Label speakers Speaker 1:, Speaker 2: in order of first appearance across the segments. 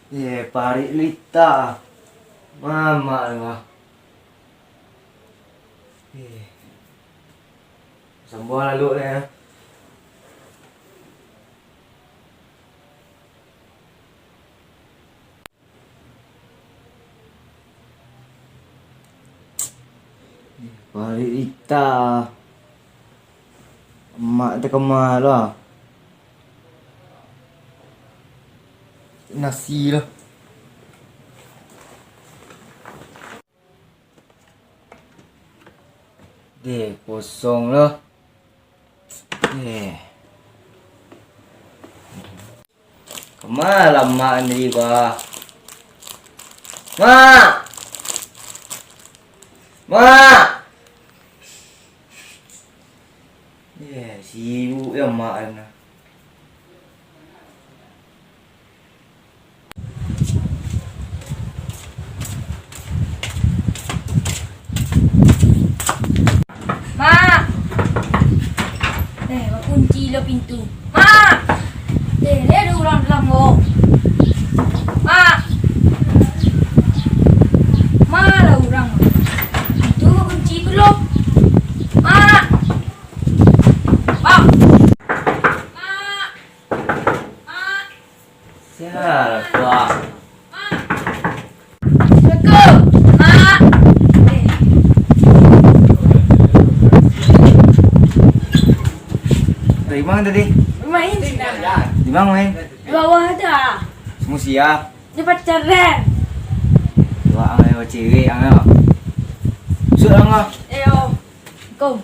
Speaker 1: Parit Lita. Mama lah. Sambung lalu ni. Parit Lita. Mak terkemar lah. Nasi lah. Kosong lah. Kemana mak ni bah? Mak! Mak! Sibuk ya mak ni.
Speaker 2: Mak! Mak kunci lo pintu. Mak! Dia ada orang dalam kok. Mak! Mana orang? Pintu kunci belum? Mak! Mak! Mak! Mak!
Speaker 1: Siapa?
Speaker 2: Jaga! Mak!
Speaker 1: Dari mana tadi?
Speaker 2: Main
Speaker 1: Di mana main?
Speaker 2: di bawah ada.
Speaker 1: Semua siap.
Speaker 2: Dia pacaran.
Speaker 1: Dua angin cewek angin. Masuk angin.
Speaker 2: Ayo. Kom.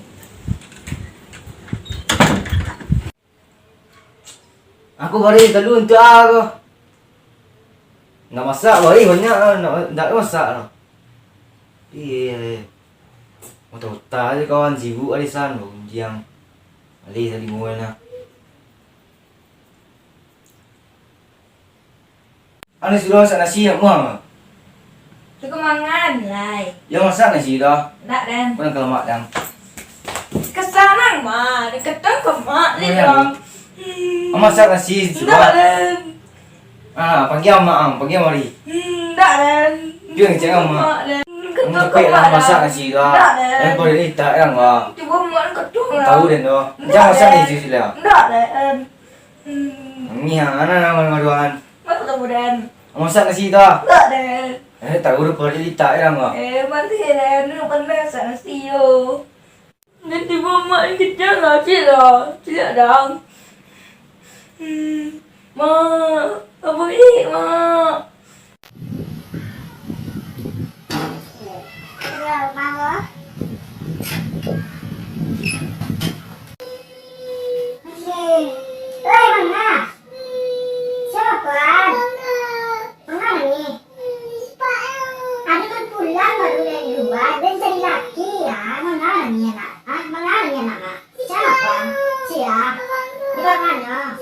Speaker 1: Aku bari telur untuk aku. Nak masak bari banyak nak masak lah. Otak-otak je kawan sibuk ada sana jiang. Ali tadi mula lah. Ani suruh masak nasi nak muang.
Speaker 2: Tu kemangan lai.
Speaker 1: Yang masak nasi dah.
Speaker 2: Tak dan.
Speaker 1: Mana kalau mak dang.
Speaker 2: Kesanang mah, deketan ke mak ni dong.
Speaker 1: Masak nasi suruh.
Speaker 2: Tak dan.
Speaker 1: Panggil mak panggil mari.
Speaker 2: Tak dan.
Speaker 1: Dia yang cakap mak.
Speaker 2: Ketua
Speaker 1: Capek lah masak nasi dah.
Speaker 2: Tak dan.
Speaker 1: Dan boleh ni tak yang lah.
Speaker 2: Cuba mak ketua lah.
Speaker 1: Tahu dan tu. Jangan masak nasi sila.
Speaker 2: Tak dan.
Speaker 1: Ni anak maduan.
Speaker 2: Mak ketemu dan.
Speaker 1: Masak nasi dah.
Speaker 2: Tak dan.
Speaker 1: Tahu dah boleh ni tak yang lah.
Speaker 2: Mati dan. Dulu pandai masak nasi yo. Nanti mak ni kejar lah. Cik lah. Cik dang. Mak. Apa ni mak?
Speaker 3: Mama. Mana? Siapa? Mana ni? Ada kan pulang baru dari luar dan cari laki ya. Mana ni anak? Mana ni anak? Siapa? Siapa? Di mana?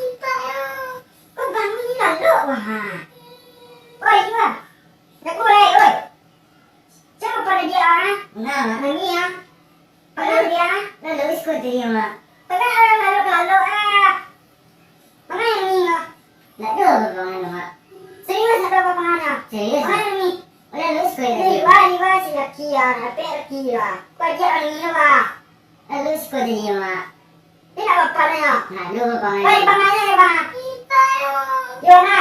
Speaker 3: Kau bangun ni lalu wah. Oi, juga. Nak kulai, oi. Siapa pada dia ah? Nah, nangis ya. Pada dia, lalu iskut dia mak. Tapi orang lalu ah. Mana yang ni mak? Tak ada apa-apa mak. Serius ada apa-apa anak? Serius. Mana ni? Lalu iskut dia. Liwa si laki ya, apa laki ya? Kau dia orang ni mak. Lalu iskut dia mak. Dia nak apa ni mak? Nak ada apa-apa ni? Oi, panggilnya ni bang. Yona.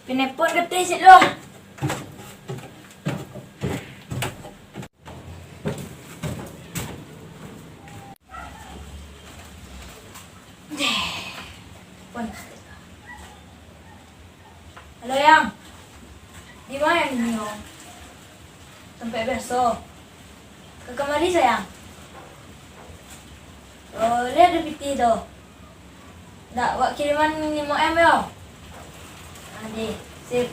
Speaker 2: Penepot kata sit lo. Halo yang. Di mana ni yo? Sampai besok. Ke kamar sayang. Oh, lihat ada piti tu. Tak, buat kiriman 5M yo. Ade, sip.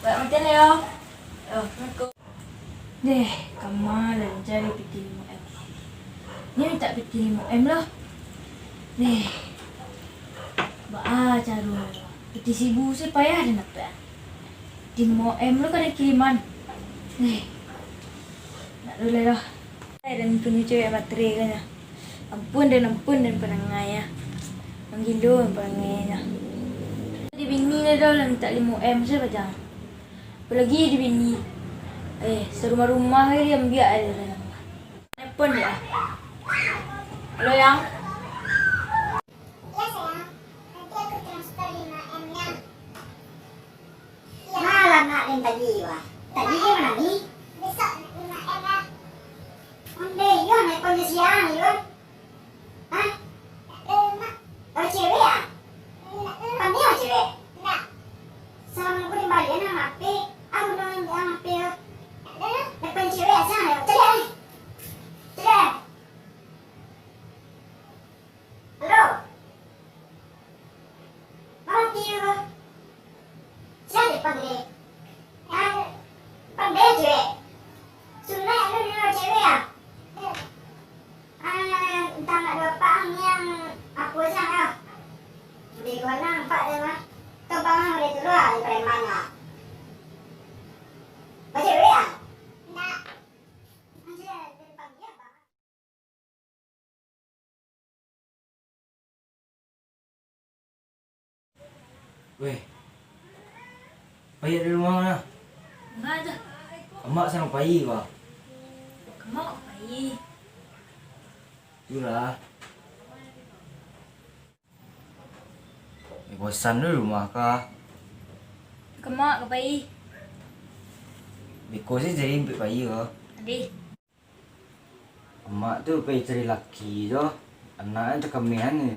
Speaker 2: Buat macam ni yo. Yo, aku. Deh, kamalan cari piti 5M. Ni minta piti 5M lah. Deh. Ba cara. Piti sibu saya payah dah nak. Piti 5M lo kan ada kiriman. Deh. Nak dulu lah. Dan punya cewek baterai kan ya. Ampun dan penangai ya. Menggilun penangainya. Di bini dah dah lah minta 5M saya macam. Apalagi di bini. Serumah-rumah dia ambil ada dalam. Telepon dia. Halo yang.
Speaker 3: Ya sayang, nanti aku transfer 5M-nya. Malam nak yang tadi wah. Tadi dia mana ni? Besok nak 5M lah. Onde, yo naik pon siang yo. Hah? Mak. Oh cewek ya? Kami ya cewek? Enggak. Sama aku di Bali nak mape. Aku dong yang mape yo. Naik pon cewek aja ya. Cewek. Cewek. Halo. Mati yo. Siapa panggil? Panggil cewek. Sudah ada dua cewek ya? Entah nak dapat yang apa saja. Di mana nampak dia mah? Tombang boleh keluar di preman lah. Baca cewek ya? Nak. Macam dia panggil apa?
Speaker 1: Weh. Payah di rumah mana?
Speaker 2: Enggak ada.
Speaker 1: Emak sana payah bah.
Speaker 2: Kamu bayi.
Speaker 1: Itulah. Bosan di rumah kah?
Speaker 2: Kamu ke bayi.
Speaker 1: Biko sih jadi payah kah?
Speaker 2: Adik.
Speaker 1: Emak tu pergi cari laki tu. Anaknya cekamian ni.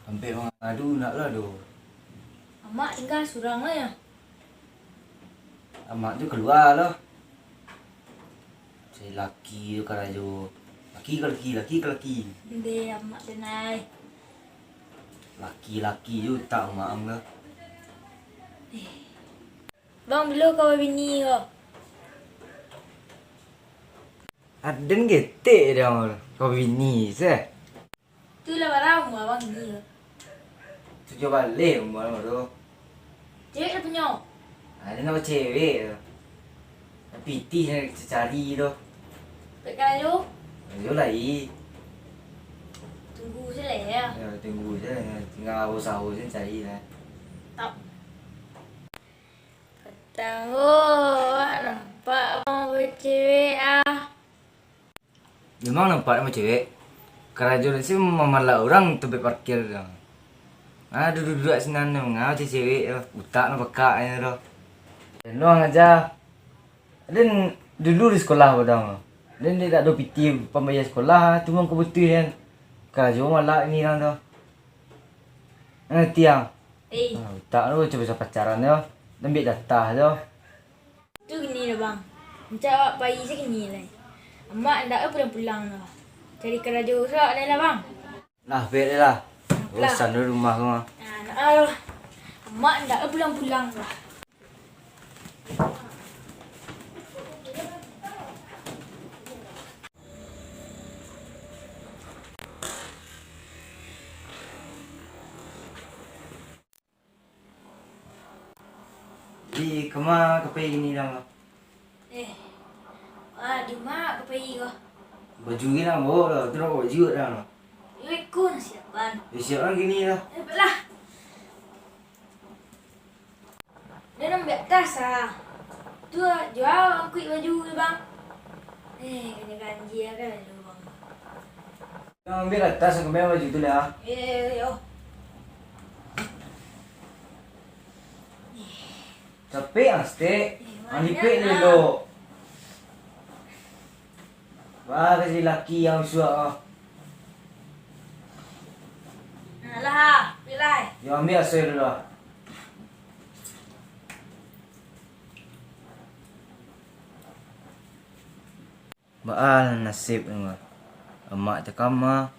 Speaker 1: Sampai mengadu nak lah tu.
Speaker 2: Mak tinggal surang lah ya.
Speaker 1: Emak tu keluar lah. Cari laki tu kan aja. Laki ke laki.
Speaker 2: Dia mak tenai.
Speaker 1: Laki tu tak emak am lah.
Speaker 2: Bang bila kau bini kau?
Speaker 1: Aden getek dia kau bini seh.
Speaker 2: Tu lah barang abang ni.
Speaker 1: Tu coba balik umur tu.
Speaker 2: Cewek dah punya.
Speaker 1: Ada nama cewek tu. Piti nak cari tu.
Speaker 2: Tekan dulu.
Speaker 1: Yo lagi.
Speaker 2: Tunggu je lah ya.
Speaker 1: Ya, tunggu je. Tinggal usaha je cari lah.
Speaker 2: Tak. Tahu nampak orang bercewek ah.
Speaker 1: Memang nampak nama cewek. Kerajaan sih memalak orang tempat parkir tu. Duduk-duduk sini ngau cewek tu. Utak nak bekaknya tu. Dan luang aja. Dan dulu di sekolah padang. Dan dia tak ada piti pembayar sekolah. Cuma kebetulan kerajaan malak ni orang tu. Ngerti yang? Utak tu coba pacaran tu. Dan ambil datah tu.
Speaker 2: Tu gini lah bang. Macam awak bayi saya gini lah. Mak dah pulang-pulang lah. Cari kerja usaha dah lah bang.
Speaker 1: Lah, baik lah. Bosan di rumah tu.
Speaker 2: Nak lah. Mak dah pulang-pulang lah.
Speaker 1: Di kemana kepai gini dah?
Speaker 2: Di mak ke pergi kau?
Speaker 1: Baju gini dah, bawa dah. Terus baju dah.
Speaker 2: Ikut nasi apaan?
Speaker 1: Siap orang gini dah.
Speaker 2: Baiklah. Dia nak ambil tas ah. Tu lah, jual aku baju ni bang. Kena ganji lah kan dulu bang.
Speaker 1: Yang ambil atas aku ambil baju tu dah.
Speaker 2: Yo.
Speaker 1: Capek ah, stek. Anipik dulu. Wah, kasi laki yang suak ah.
Speaker 2: Lah, pilih.
Speaker 1: Yang ambil asal dulu ah. Baal nasib ni mah. Emak cakap mah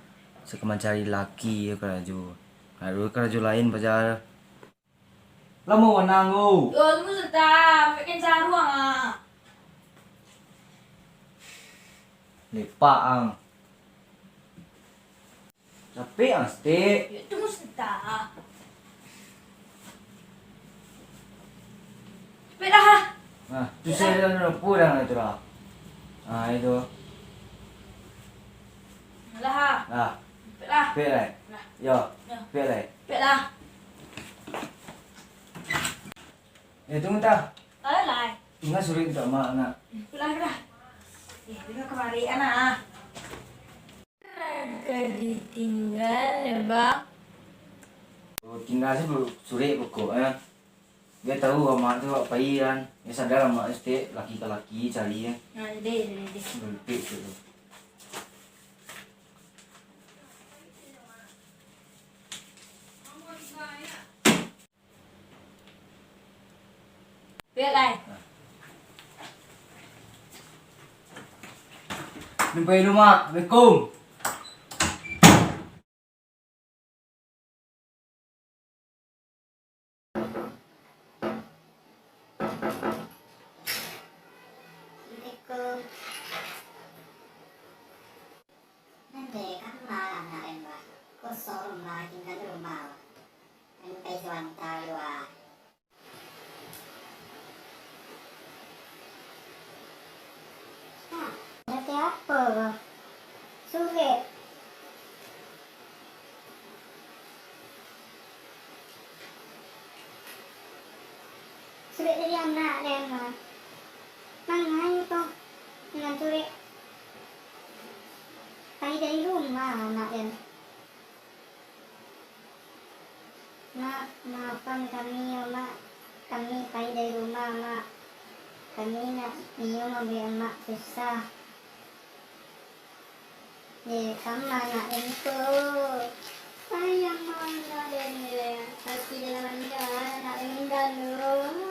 Speaker 1: sekeman cari laki ya keraju. Ada keraju lain pacar. Lama wanang tu.
Speaker 2: Yo, tunggu sebentar. Pakai caruang ah.
Speaker 1: Lepak ang. Capek ang stek.
Speaker 2: Yo, tunggu sebentar. Cepet dah.
Speaker 1: Nah, tu saya dah pulang itu dah. Itu.
Speaker 2: Lah.
Speaker 1: Nah,
Speaker 2: Cepet lah.
Speaker 1: Pek lah.
Speaker 2: Lah.
Speaker 1: Yo.
Speaker 2: Yo.
Speaker 1: Pek lah.
Speaker 2: Pek lah.
Speaker 1: Tunggu tak.
Speaker 2: Tahu lah.
Speaker 1: Ingat suruh tak mak nak.
Speaker 2: Pulang. Dengar kemari anak. Ditinggal ya bang.
Speaker 1: Tinggal sih sore pokok Dia tahu mak tu apa kan. Dia sadar mak mesti laki ke laki cari ya.
Speaker 2: Nah jadi.
Speaker 1: Belpik tu.
Speaker 2: Pek lah.
Speaker 1: Jumpa di rumah. Assalamualaikum.
Speaker 3: Assalamualaikum. Nanti kan malam nak embah. Kosong rumah tinggal di rumah. Nanti sewantar luar. Nanti apa? Sulit. Sulit jadi anak dan mah. Mana itu? Dengan sulit. Pergi dari rumah anak dan. Mak, maafkan kami ya mak. Kami pergi dari rumah mak. Kami nak minum ambil mak susah. Kamu anak itu. Sayang mana dan dia. Tapi dalam anda anak meninggal dulu.